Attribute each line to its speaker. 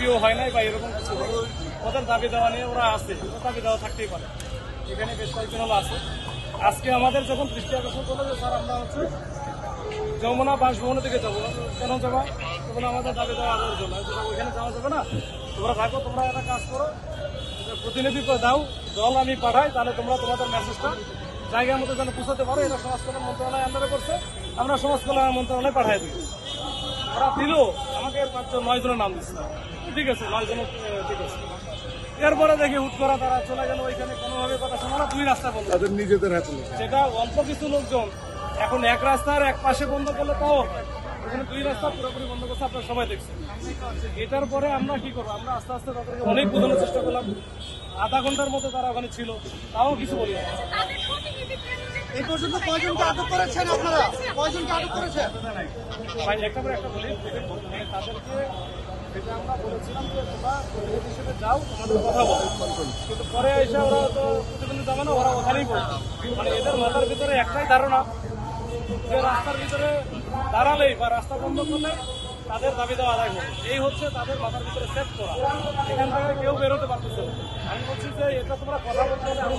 Speaker 1: DPO হয় নাই বা এরকম কিছু ওদের দাবি দেওয়া নিয়ে ওরা আছে, দাবি দেওয়া থাকতেই পারে। এখানে বেশ কয়েকজন হলো আছে। আজকে আমাদের যখন দৃষ্টি আকর্ষণ করলো যে স্যার আমরা হচ্ছে যমুনা বাসভবনের দিকে যাবো, কেন যাবা? তখন আমাদের দাবি দেওয়া আদায়ের জন্য ওইখানে যাওয়া যাবে না, তোমরা থাকো, তোমরা একটা কাজ করো, প্রতিনিধি দাও, দল আমি পাঠাই, তাহলে তোমরা তোমাদের মেসেজটা জায়গার মধ্যে যেন পৌঁছাতে পারো। এটা সমাজ কল্যাণ মন্ত্রণালয় আন্ডারে করছে, আমরা সমাজ কল্যাণ মন্ত্রণালয়ে পাঠাই দিই। ওরা দিল আমাকে 9 জনের নাম দিচ্ছে, ঠিক আছে, 9 জনের ঠিক আছে। এরপরে দেখি হুট করা তারা চলে গেল, ওইখানে কোনোভাবে কথা শোনা না, 2 রাস্তা বন্ধ,
Speaker 2: তাদের নিজেদের হাতে।
Speaker 1: সেটা অল্প কিছু লোকজন এখন এক রাস্তার এক পাশে বন্ধ করলে তাও ওখানে 2 রাস্তা পুরোপুরি বন্ধ করছে, আপনারা সবাই দেখছেন। এটার পরে আমরা কি করবো, আমরা আস্তে আস্তে তাদেরকে অনেক বোঝানোর চেষ্টা করলাম। আধা ঘন্টার মতো তারা ওখানে ছিল, তাও কিছু বলি না।
Speaker 3: এই পর্যন্ত কয়জনকে আটক করেছেন আপনারা? কয়জনকে আটক করেছেন?
Speaker 1: ভাই একটা করে একটা বলি, তাদেরকে যেটা আমরা বলেছিলাম যে তোমরা প্রতিনিধি হিসেবে যাও, তোমাদের কথা বলো, কিন্তু পরে এসে ওরা তো প্রতিনিধি যাবে না, ওরা ওখানেই বলছে। মানে এদের মাথার ভিতরে একটাই ধারণা যে রাস্তার ভিতরে দাঁড়ালেই বা রাস্তা বন্ধ করলে তাদের দাবি দেওয়া আদায় হবে, এই হচ্ছে তাদের মাথার ভিতরে সেট করা। এখান থেকে কেউ বেরোতে পারতেছে না। আমি বলছি যে এটা তোমরা কথা বলতে হলে